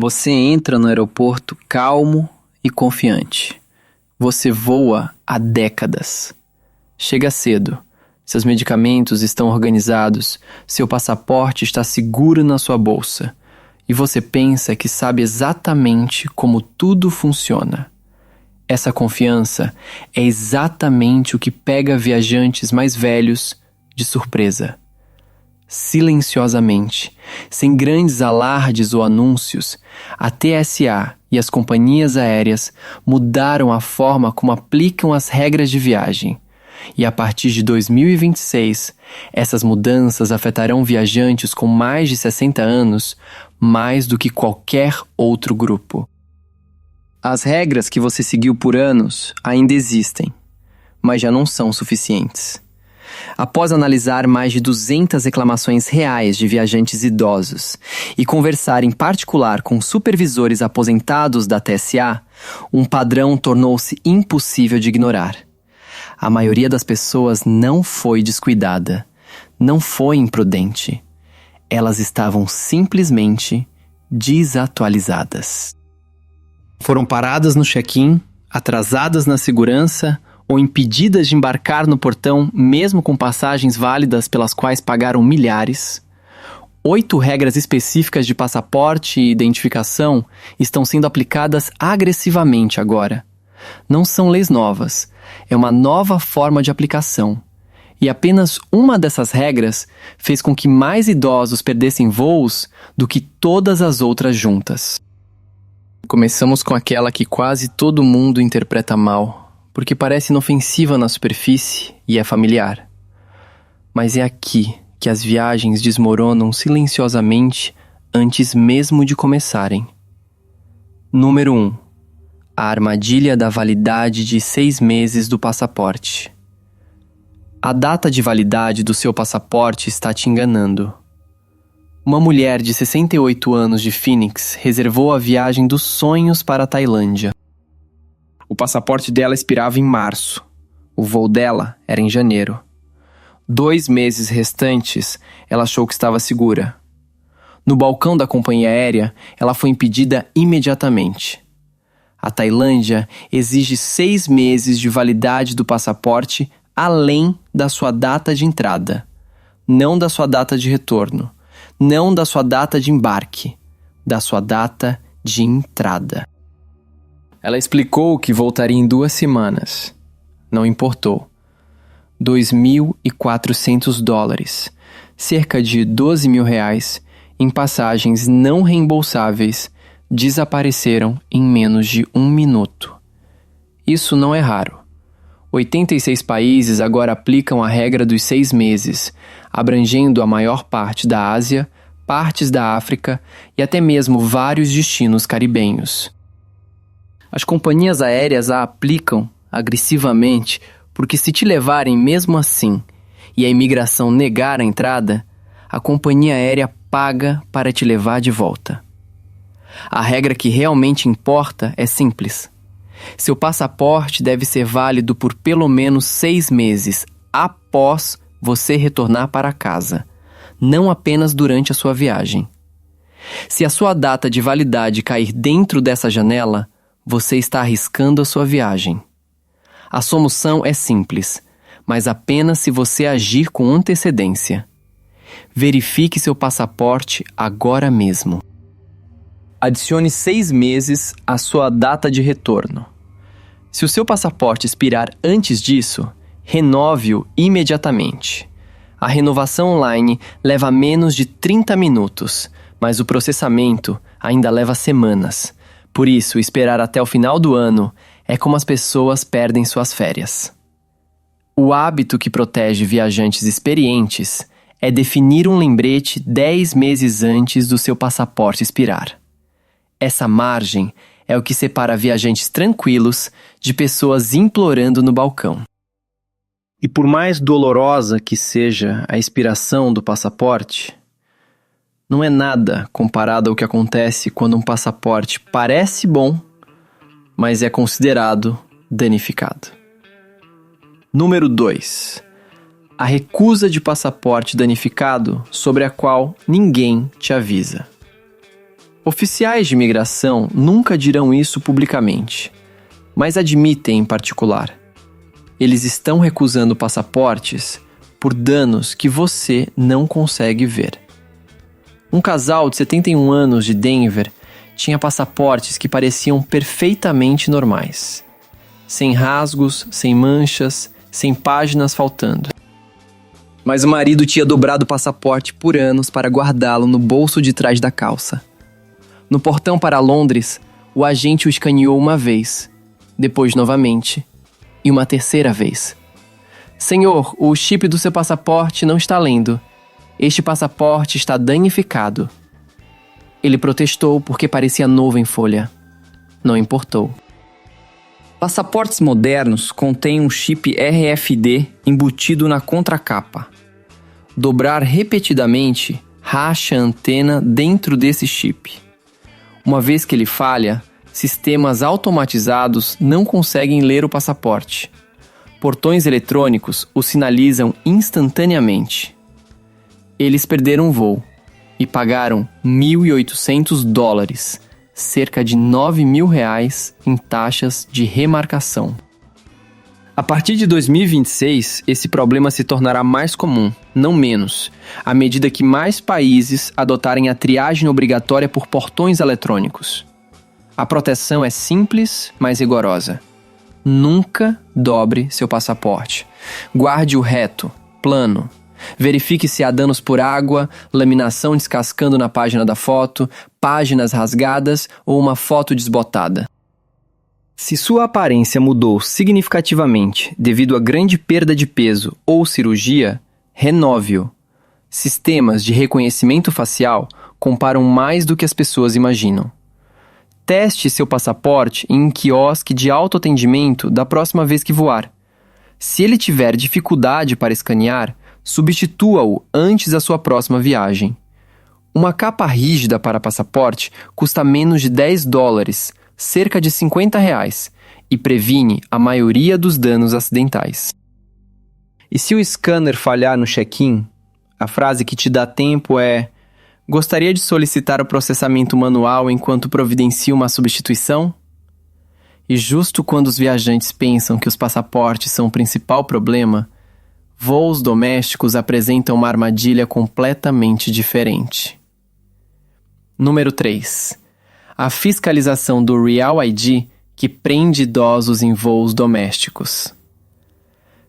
Você entra no aeroporto calmo e confiante. Você voa há décadas. Chega cedo. Seus medicamentos estão organizados. Seu passaporte está seguro na sua bolsa. E você pensa que sabe exatamente como tudo funciona. Essa confiança é exatamente o que pega viajantes mais velhos de surpresa. Silenciosamente, sem grandes alardes ou anúncios, a TSA e as companhias aéreas mudaram a forma como aplicam as regras de viagem. E a partir de 2026, essas mudanças afetarão viajantes com mais de 60 anos mais do que qualquer outro grupo. As regras que você seguiu por anos ainda existem, mas já não são suficientes. Após analisar mais de 200 reclamações reais de viajantes idosos e conversar em particular com supervisores aposentados da TSA, um padrão tornou-se impossível de ignorar. A maioria das pessoas não foi descuidada, não foi imprudente. Elas estavam simplesmente desatualizadas. Foram paradas no check-in, atrasadas na segurança ou impedidas de embarcar no portão mesmo com passagens válidas pelas quais pagaram milhares. 8 regras específicas de passaporte e identificação estão sendo aplicadas agressivamente agora. Não são leis novas, é uma nova forma de aplicação. E apenas uma dessas regras fez com que mais idosos perdessem voos do que todas as outras juntas. Começamos com aquela que quase todo mundo interpreta mal, porque parece inofensiva na superfície e é familiar. Mas é aqui que as viagens desmoronam silenciosamente antes mesmo de começarem. Número 1. A armadilha da validade de 6 meses do passaporte. A data de validade do seu passaporte está te enganando. Uma mulher de 68 anos de Phoenix reservou a viagem dos sonhos para a Tailândia. O passaporte dela expirava em março. O voo dela era em janeiro. 2 meses restantes, ela achou que estava segura. No balcão da companhia aérea, ela foi impedida imediatamente. A Tailândia exige 6 meses de validade do passaporte além da sua data de entrada, não da sua data de retorno, não da sua data de embarque, da sua data de entrada. Ela explicou que voltaria em 2 semanas. Não importou. $2.400, cerca de R$12.000, em passagens não reembolsáveis, desapareceram em menos de 1 minuto. Isso não é raro. 86 países agora aplicam a regra dos 6 meses, abrangendo a maior parte da Ásia, partes da África e até mesmo vários destinos caribenhos. As companhias aéreas a aplicam agressivamente porque se te levarem mesmo assim e a imigração negar a entrada, a companhia aérea paga para te levar de volta. A regra que realmente importa é simples. Seu passaporte deve ser válido por pelo menos 6 meses após você retornar para casa, não apenas durante a sua viagem. Se a sua data de validade cair dentro dessa janela, você está arriscando a sua viagem. A solução é simples, mas apenas se você agir com antecedência. Verifique seu passaporte agora mesmo. Adicione 6 meses à sua data de retorno. Se o seu passaporte expirar antes disso, renove-o imediatamente. A renovação online leva menos de 30 minutos, mas o processamento ainda leva semanas. Por isso, esperar até o final do ano é como as pessoas perdem suas férias. O hábito que protege viajantes experientes é definir um lembrete 10 meses antes do seu passaporte expirar. Essa margem é o que separa viajantes tranquilos de pessoas implorando no balcão. E por mais dolorosa que seja a expiração do passaporte, não é nada comparado ao que acontece quando um passaporte parece bom, mas é considerado danificado. Número 2. A recusa de passaporte danificado sobre a qual ninguém te avisa. Oficiais de imigração nunca dirão isso publicamente, mas admitem em particular. Eles estão recusando passaportes por danos que você não consegue ver. Um casal de 71 anos de Denver tinha passaportes que pareciam perfeitamente normais. Sem rasgos, sem manchas, sem páginas faltando. Mas o marido tinha dobrado o passaporte por anos para guardá-lo no bolso de trás da calça. No portão para Londres, o agente o escaneou uma vez, depois novamente, e uma terceira vez. Senhor, o chip do seu passaporte não está lendo. Este passaporte está danificado. Ele protestou porque parecia novo em folha. Não importou. Passaportes modernos contêm um chip RFID embutido na contracapa. Dobrar repetidamente racha a antena dentro desse chip. Uma vez que ele falha, sistemas automatizados não conseguem ler o passaporte. Portões eletrônicos o sinalizam instantaneamente. Eles perderam o voo e pagaram $1.800, cerca de R$9.000 em taxas de remarcação. A partir de 2026, esse problema se tornará mais comum, não menos, à medida que mais países adotarem a triagem obrigatória por portões eletrônicos. A proteção é simples, mas rigorosa. Nunca dobre seu passaporte. Guarde-o reto, plano. Verifique se há danos por água, laminação descascando na página da foto, páginas rasgadas ou uma foto desbotada. Se sua aparência mudou significativamente devido a grande perda de peso ou cirurgia, renove-o. Sistemas de reconhecimento facial comparam mais do que as pessoas imaginam. Teste seu passaporte em um quiosque de autoatendimento da próxima vez que voar. Se ele tiver dificuldade para escanear, substitua-o antes da sua próxima viagem. Uma capa rígida para passaporte custa menos de $10, cerca de R$50, e previne a maioria dos danos acidentais. E se o scanner falhar no check-in, a frase que te dá tempo é: gostaria de solicitar o processamento manual enquanto providencio uma substituição? E justo quando os viajantes pensam que os passaportes são o principal problema, voos domésticos apresentam uma armadilha completamente diferente. Número 3. A fiscalização do Real ID que prende idosos em voos domésticos.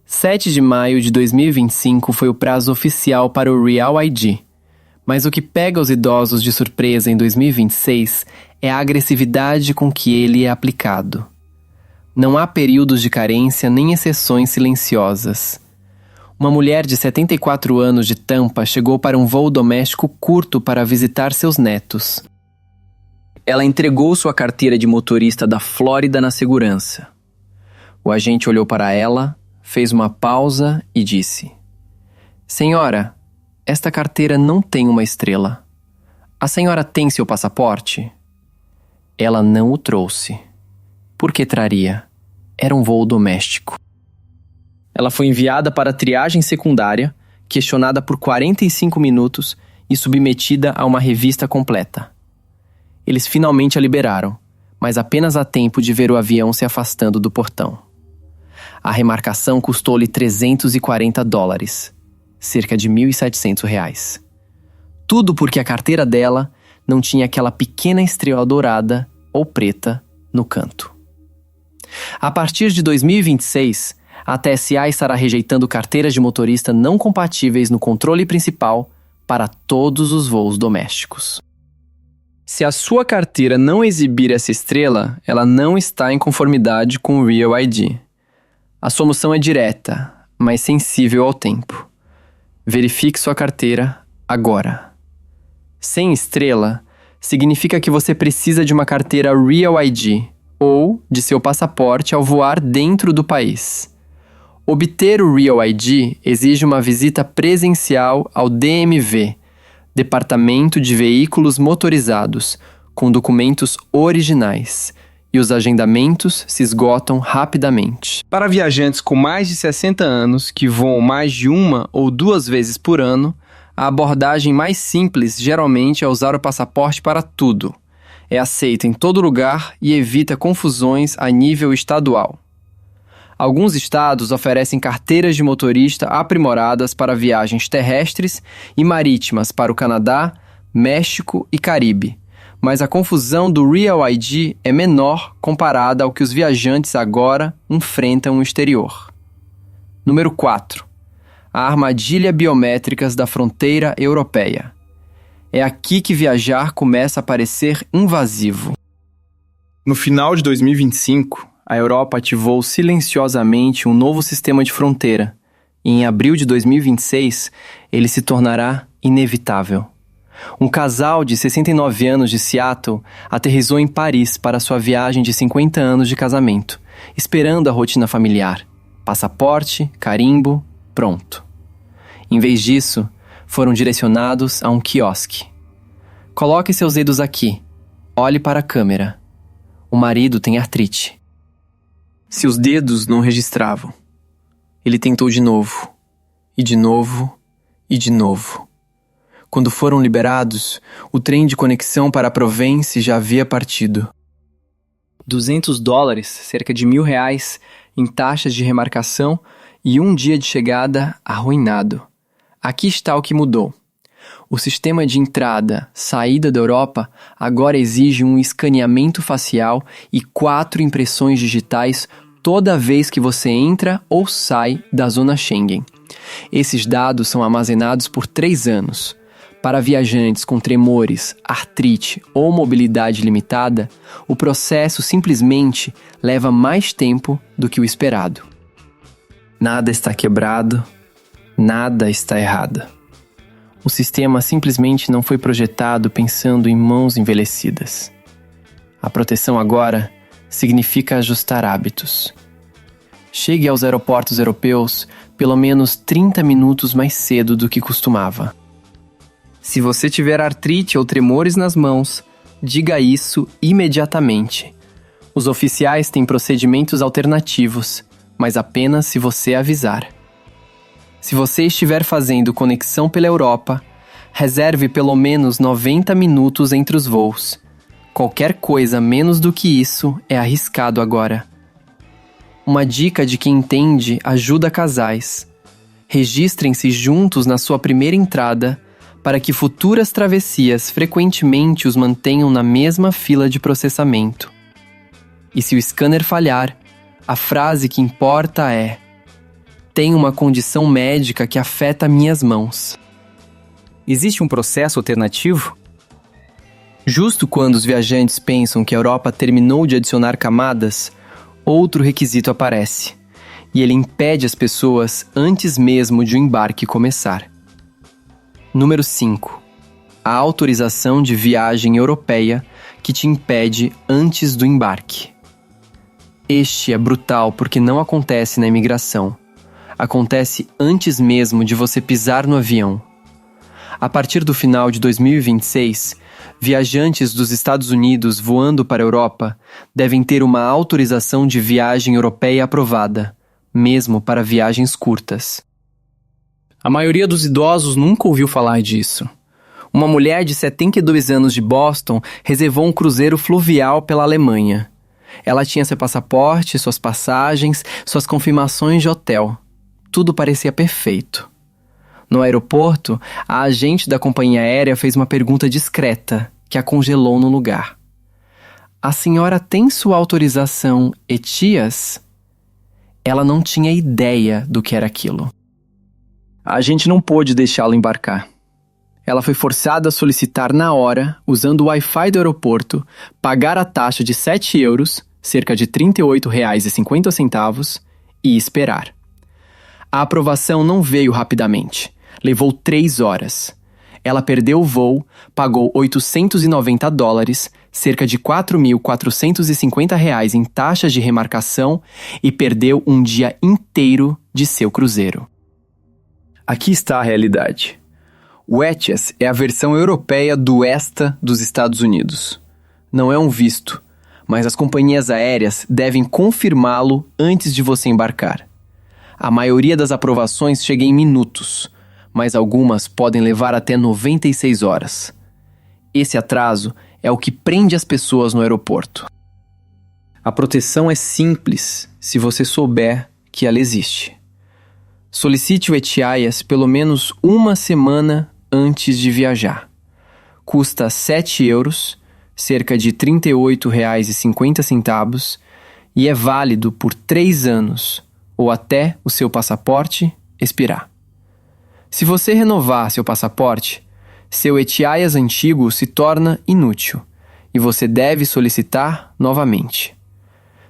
7 de maio de 2025 foi o prazo oficial para o Real ID, mas o que pega os idosos de surpresa em 2026 é a agressividade com que ele é aplicado. Não há períodos de carência nem exceções silenciosas. Uma mulher de 74 anos de Tampa chegou para um voo doméstico curto para visitar seus netos. Ela entregou sua carteira de motorista da Flórida na segurança. O agente olhou para ela, fez uma pausa e disse: Senhora, esta carteira não tem uma estrela. A senhora tem seu passaporte? Ela não o trouxe. Por que traria? Era um voo doméstico. Ela foi enviada para a triagem secundária, questionada por 45 minutos e submetida a uma revista completa. Eles finalmente a liberaram, mas apenas há tempo de ver o avião se afastando do portão. A remarcação custou-lhe $340, cerca de R$1.700. Tudo porque a carteira dela não tinha aquela pequena estrela dourada ou preta no canto. A partir de 2026, a TSA estará rejeitando carteiras de motorista não compatíveis no controle principal para todos os voos domésticos. Se a sua carteira não exibir essa estrela, ela não está em conformidade com o Real ID. A solução é direta, mas sensível ao tempo. Verifique sua carteira agora. Sem estrela, significa que você precisa de uma carteira Real ID ou de seu passaporte ao voar dentro do país. Obter o Real ID exige uma visita presencial ao DMV, Departamento de Veículos Motorizados, com documentos originais, e os agendamentos se esgotam rapidamente. Para viajantes com mais de 60 anos que voam mais de 1 ou 2 vezes por ano, A abordagem mais simples geralmente é usar o passaporte para tudo. É aceito em todo lugar e evita confusões a nível estadual. Alguns estados oferecem carteiras de motorista aprimoradas para viagens terrestres e marítimas para o Canadá, México e Caribe, mas a confusão do Real ID é menor comparada ao que os viajantes agora enfrentam no exterior. Número 4. A armadilha biométricas da fronteira europeia. É aqui que viajar começa a parecer invasivo. No final de 2025, a Europa ativou silenciosamente um novo sistema de fronteira e em abril de 2026 ele se tornará inevitável. Um casal de 69 anos de Seattle aterrissou em Paris para sua viagem de 50 anos de casamento, esperando a rotina familiar. Passaporte, carimbo, pronto. Em vez disso, foram direcionados a um quiosque. Coloque seus dedos aqui. Olhe para a câmera. O marido tem artrite. Seus dedos não registravam. Ele tentou de novo. E de novo. E de novo. Quando foram liberados, o trem de conexão para Provence já havia partido. $200, cerca de R$1.000, em taxas de remarcação e um dia de chegada arruinado. Aqui está o que mudou. O sistema de entrada-saída da Europa agora exige um escaneamento facial e 4 impressões digitais toda vez que você entra ou sai da zona Schengen. Esses dados são armazenados por 3 anos. Para viajantes com tremores, artrite ou mobilidade limitada, o processo simplesmente leva mais tempo do que o esperado. Nada está quebrado, nada está errado. O sistema simplesmente não foi projetado pensando em mãos envelhecidas. A proteção agora significa ajustar hábitos. Chegue aos aeroportos europeus pelo menos 30 minutos mais cedo do que costumava. Se você tiver artrite ou tremores nas mãos, diga isso imediatamente. Os oficiais têm procedimentos alternativos, mas apenas se você avisar. Se você estiver fazendo conexão pela Europa, reserve pelo menos 90 minutos entre os voos. Qualquer coisa menos do que isso é arriscado agora. Uma dica de quem entende ajuda casais. Registrem-se juntos na sua primeira entrada para que futuras travessias frequentemente os mantenham na mesma fila de processamento. E se o scanner falhar, a frase que importa é: tenho uma condição médica que afeta minhas mãos. Existe um processo alternativo? Justo quando os viajantes pensam que a Europa terminou de adicionar camadas, outro requisito aparece, e ele impede as pessoas antes mesmo de o embarque começar. Número 5. A autorização de viagem europeia que te impede antes do embarque. Este é brutal porque não acontece na imigração. Acontece antes mesmo de você pisar no avião. A partir do final de 2026, viajantes dos Estados Unidos voando para a Europa devem ter uma autorização de viagem europeia aprovada, mesmo para viagens curtas. A maioria dos idosos nunca ouviu falar disso. Uma mulher de 72 anos de Boston reservou um cruzeiro fluvial pela Alemanha. Ela tinha seu passaporte, suas passagens, suas confirmações de hotel. Tudo parecia perfeito. No aeroporto, a agente da companhia aérea fez uma pergunta discreta, que a congelou no lugar. A senhora tem sua autorização ETIAS? Ela não tinha ideia do que era aquilo. A gente não pôde deixá-la embarcar. Ela foi forçada a solicitar na hora, usando o Wi-Fi do aeroporto, pagar a taxa de €7, cerca de R$ 38,50, e esperar. A aprovação não veio rapidamente. Levou 3 horas. Ela perdeu o voo, pagou $890, cerca de R$ 4.450 em taxas de remarcação e perdeu um dia inteiro de seu cruzeiro. Aqui está a realidade. O ETIAS é a versão europeia do ESTA dos Estados Unidos. Não é um visto, mas as companhias aéreas devem confirmá-lo antes de você embarcar. A maioria das aprovações chega em minutos, mas algumas podem levar até 96 horas. Esse atraso é o que prende as pessoas no aeroporto. A proteção é simples se você souber que ela existe. Solicite o Etiaias pelo menos uma semana antes de viajar. Custa 7 euros, cerca de R$ 38,50, e é válido por 3 anos, ou até o seu passaporte expirar. Se você renovar seu passaporte, seu Etiaias antigo se torna inútil e você deve solicitar novamente.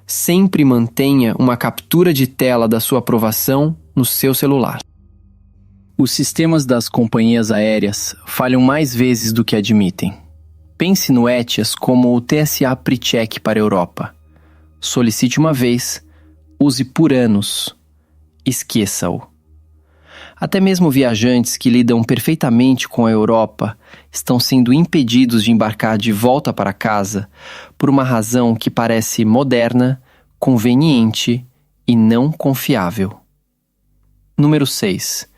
Sempre mantenha uma captura de tela da sua aprovação no seu celular. Os sistemas das companhias aéreas falham mais vezes do que admitem. Pense no Etias como o TSA PreCheck para a Europa. Solicite uma vez, use por anos. Esqueça-o. Até mesmo viajantes que lidam perfeitamente com a Europa estão sendo impedidos de embarcar de volta para casa por uma razão que parece moderna, conveniente e não confiável. Número 6.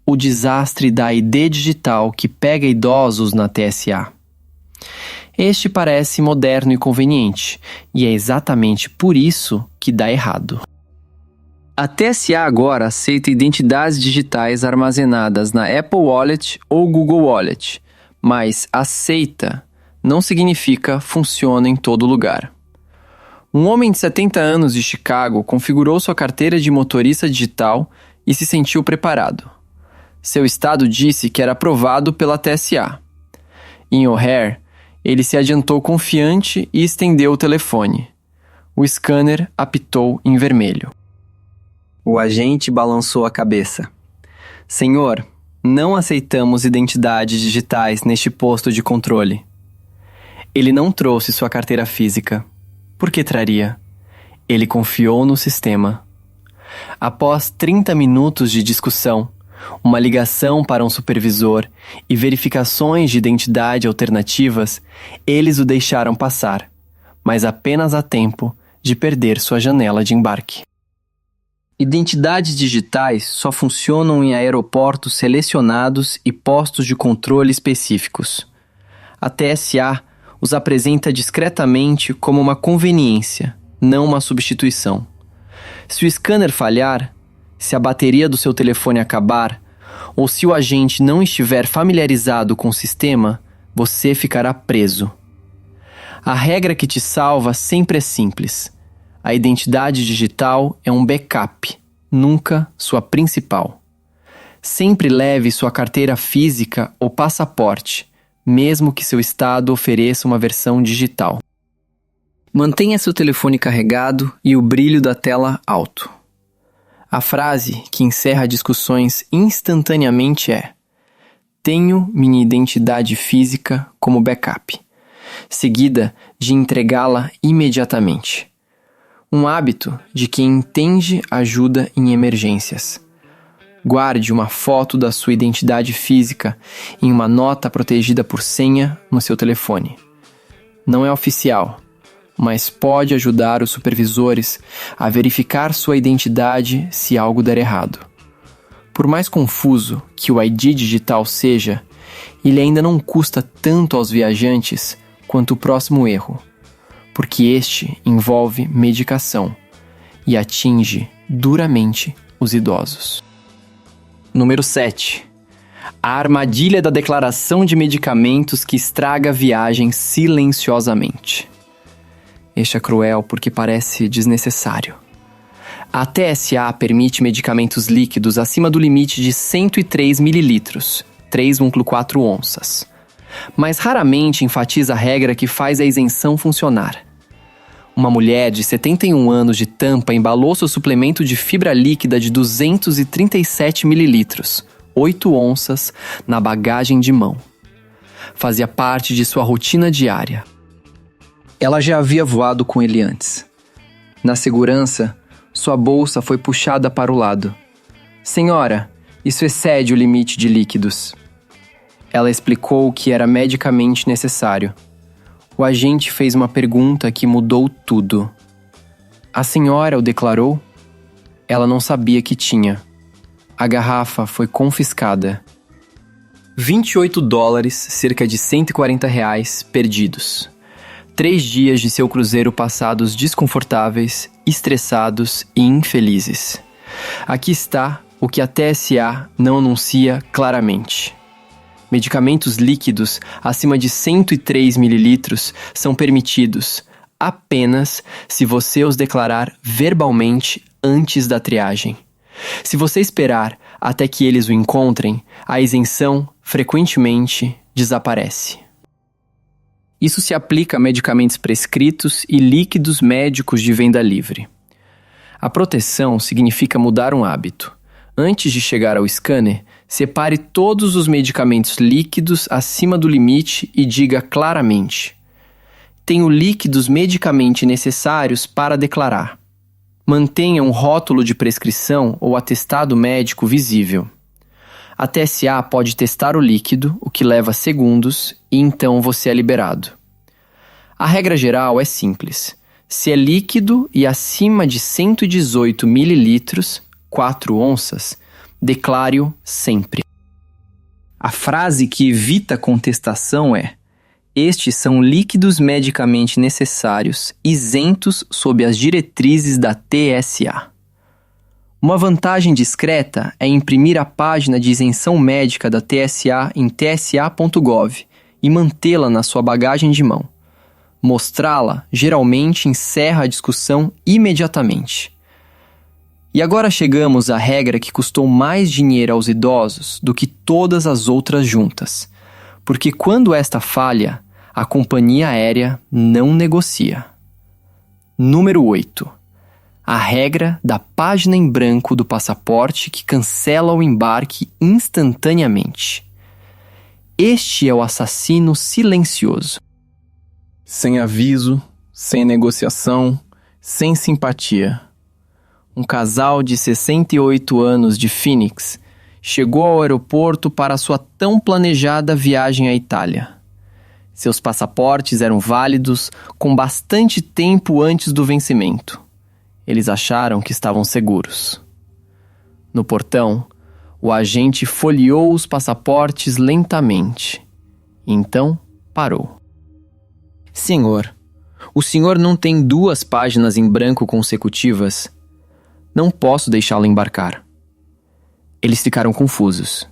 O desastre da ID digital que pega idosos na TSA. Este parece moderno e conveniente, e é exatamente por isso que dá errado. A TSA agora aceita identidades digitais armazenadas na Apple Wallet ou Google Wallet, mas aceita não significa funciona em todo lugar. Um homem de 70 anos de Chicago configurou sua carteira de motorista digital e se sentiu preparado. Seu estado disse que era aprovado pela TSA. Em O'Hare, ele se adiantou confiante e estendeu o telefone. O scanner apitou em vermelho. O agente balançou a cabeça. Senhor, não aceitamos identidades digitais neste posto de controle. Ele não trouxe sua carteira física. Por que traria? Ele confiou no sistema. Após 30 minutos de discussão, uma ligação para um supervisor e verificações de identidade alternativas, eles o deixaram passar, mas apenas a tempo de perder sua janela de embarque. Identidades digitais só funcionam em aeroportos selecionados e postos de controle específicos. A TSA os apresenta discretamente como uma conveniência, não uma substituição. Se o scanner falhar, se a bateria do seu telefone acabar, ou se o agente não estiver familiarizado com o sistema, você ficará preso. A regra que te salva sempre é simples. A identidade digital é um backup, nunca sua principal. Sempre leve sua carteira física ou passaporte, mesmo que seu estado ofereça uma versão digital. Mantenha seu telefone carregado e o brilho da tela alto. A frase que encerra discussões instantaneamente é: tenho minha identidade física como backup, seguida de entregá-la imediatamente. Um hábito de quem entende ajuda em emergências. Guarde uma foto da sua identidade física em uma nota protegida por senha no seu telefone. Não é oficial, mas pode ajudar os supervisores a verificar sua identidade se algo der errado. Por mais confuso que o ID digital seja, ele ainda não custa tanto aos viajantes quanto o próximo erro, porque este envolve medicação e atinge duramente os idosos. Número 7. A armadilha da declaração de medicamentos que estraga a viagem silenciosamente. Este é cruel porque parece desnecessário. A TSA permite medicamentos líquidos acima do limite de 103 ml, 3,4 onças. Mas raramente enfatiza a regra que faz a isenção funcionar. Uma mulher de 71 anos de Tampa embalou seu suplemento de fibra líquida de 237 ml, 8 onças, na bagagem de mão. Fazia parte de sua rotina diária. Ela já havia voado com ele antes. Na segurança, sua bolsa foi puxada para o lado. Senhora, isso excede o limite de líquidos. Ela explicou que era medicamente necessário. O agente fez uma pergunta que mudou tudo. A senhora o declarou? Ela não sabia que tinha. a garrafa foi confiscada. $28, cerca de R$140, perdidos. 3 dias de seu cruzeiro passados desconfortáveis, estressados e infelizes. Aqui está o que a TSA não anuncia claramente. Medicamentos líquidos acima de 103 ml são permitidos apenas se você os declarar verbalmente antes da triagem. Se você esperar até que eles o encontrem, a isenção frequentemente desaparece. Isso se aplica a medicamentos prescritos e líquidos médicos de venda livre. A proteção significa mudar um hábito. Antes de chegar ao scanner, separe todos os medicamentos líquidos acima do limite e diga claramente: tenho líquidos medicamente necessários para declarar. Mantenha um rótulo de prescrição ou atestado médico visível. A TSA pode testar o líquido, o que leva segundos, e então você é liberado. A regra geral é simples. Se é líquido e acima de 118 ml, 4 onças, declare-o sempre. A frase que evita contestação é: estes são líquidos medicamente necessários, isentos sob as diretrizes da TSA. Uma vantagem discreta é imprimir a página de isenção médica da TSA em tsa.gov e mantê-la na sua bagagem de mão. Mostrá-la geralmente encerra a discussão imediatamente. E agora chegamos à regra que custou mais dinheiro aos idosos do que todas as outras juntas. Porque quando esta falha, a companhia aérea não negocia. Número 8. A regra da página em branco do passaporte que cancela o embarque instantaneamente. Este é o assassino silencioso. Sem aviso, sem negociação, sem simpatia. Um casal de 68 anos de Phoenix chegou ao aeroporto para sua tão planejada viagem à Itália. Seus passaportes eram válidos com bastante tempo antes do vencimento. Eles acharam que estavam seguros. No portão, o agente folheou os passaportes lentamente. Então, parou. Senhor, o senhor não tem 2 páginas em branco consecutivas? Não posso deixá-lo embarcar. Eles ficaram confusos.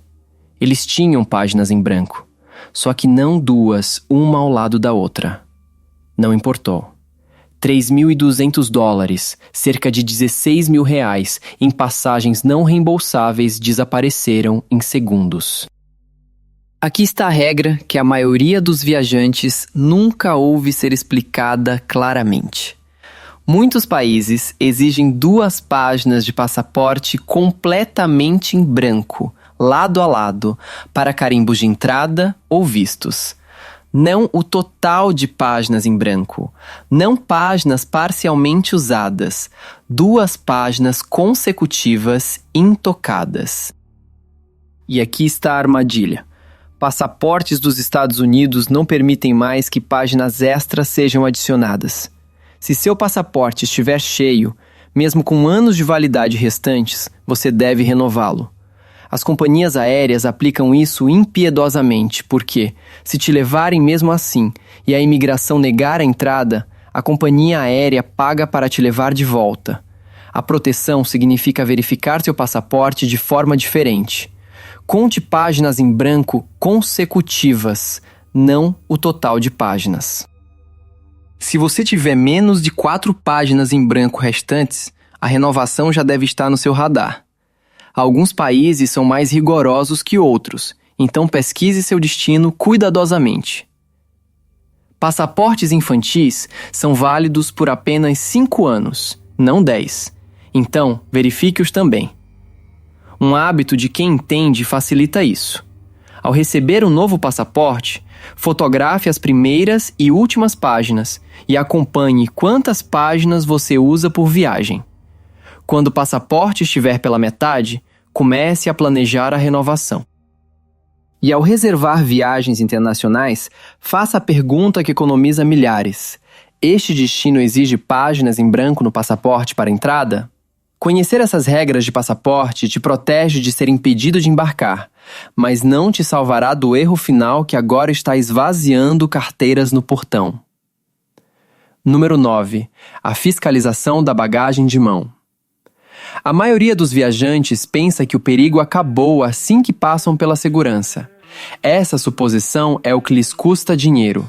Eles tinham páginas em branco, só que não 2, uma ao lado da outra. Não importou. $3.200, cerca de R$16 mil, em passagens não reembolsáveis desapareceram em segundos. Aqui está a regra que a maioria dos viajantes nunca ouve ser explicada claramente. Muitos países exigem 2 páginas de passaporte completamente em branco, lado a lado, para carimbos de entrada ou vistos. Não o total de páginas em branco, não páginas parcialmente usadas, 2 páginas consecutivas intocadas. E aqui está a armadilha. Passaportes dos Estados Unidos não permitem mais que páginas extras sejam adicionadas. Se seu passaporte estiver cheio, mesmo com anos de validade restantes, você deve renová-lo. As companhias aéreas aplicam isso impiedosamente, porque, se te levarem mesmo assim e a imigração negar a entrada, a companhia aérea paga para te levar de volta. A proteção significa verificar seu passaporte de forma diferente. Conte páginas em branco consecutivas, não o total de páginas. Se você tiver menos de 4 páginas em branco restantes, a renovação já deve estar no seu radar. Alguns países são mais rigorosos que outros, então pesquise seu destino cuidadosamente. Passaportes infantis são válidos por apenas 5 anos, não 10. Então, verifique-os também. Um hábito de quem entende facilita isso. Ao receber um novo passaporte, fotografe as primeiras e últimas páginas e acompanhe quantas páginas você usa por viagem. Quando o passaporte estiver pela metade, comece a planejar a renovação. E ao reservar viagens internacionais, faça a pergunta que economiza milhares. Este destino exige páginas em branco no passaporte para entrada? Conhecer essas regras de passaporte te protege de ser impedido de embarcar, mas não te salvará do erro final que agora está esvaziando carteiras no portão. Número 9. A fiscalização da bagagem de mão. A maioria dos viajantes pensa que o perigo acabou assim que passam pela segurança. Essa suposição é o que lhes custa dinheiro.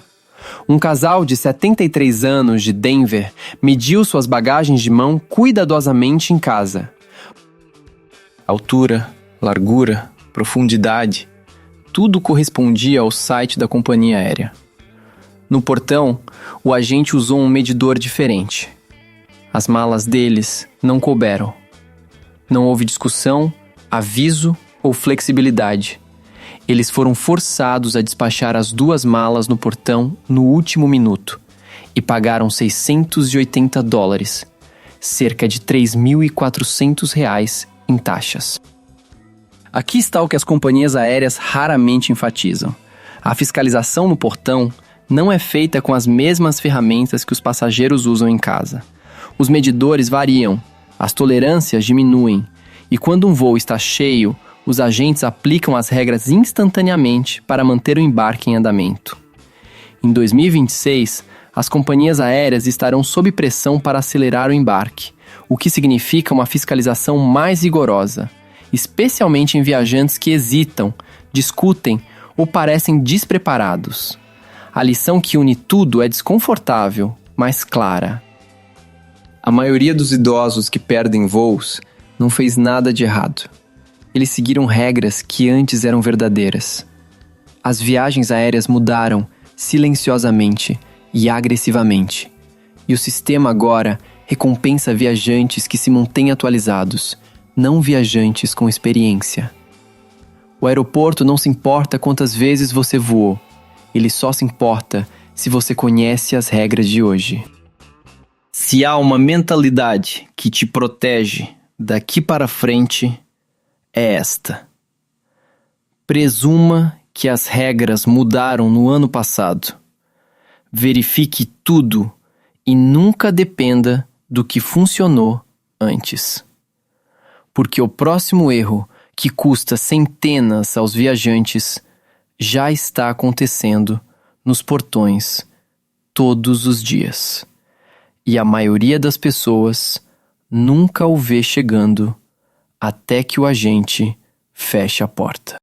Um casal de 73 anos de Denver mediu suas bagagens de mão cuidadosamente em casa. Altura, largura, profundidade, tudo correspondia ao site da companhia aérea. No portão, o agente usou um medidor diferente. As malas deles não couberam. Não houve discussão, aviso ou flexibilidade. Eles foram forçados a despachar as 2 malas no portão no último minuto e pagaram $680, cerca de R$3.400 em taxas. Aqui está o que as companhias aéreas raramente enfatizam. A fiscalização no portão não é feita com as mesmas ferramentas que os passageiros usam em casa. Os medidores variam, as tolerâncias diminuem, e quando um voo está cheio, os agentes aplicam as regras instantaneamente para manter o embarque em andamento. Em 2026, as companhias aéreas estarão sob pressão para acelerar o embarque, o que significa uma fiscalização mais rigorosa, especialmente em viajantes que hesitam, discutem ou parecem despreparados. A lição que une tudo é desconfortável, mas clara. A maioria dos idosos que perdem voos não fez nada de errado. Eles seguiram regras que antes eram verdadeiras. As viagens aéreas mudaram silenciosamente e agressivamente. E o sistema agora recompensa viajantes que se mantêm atualizados, não viajantes com experiência. O aeroporto não se importa quantas vezes você voou. Ele só se importa se você conhece as regras de hoje. Se há uma mentalidade que te protege daqui para frente, é esta. Presuma que as regras mudaram no ano passado. Verifique tudo e nunca dependa do que funcionou antes. Porque o próximo erro, que custa centenas aos viajantes, já está acontecendo nos portões todos os dias. E a maioria das pessoas nunca o vê chegando até que o agente feche a porta.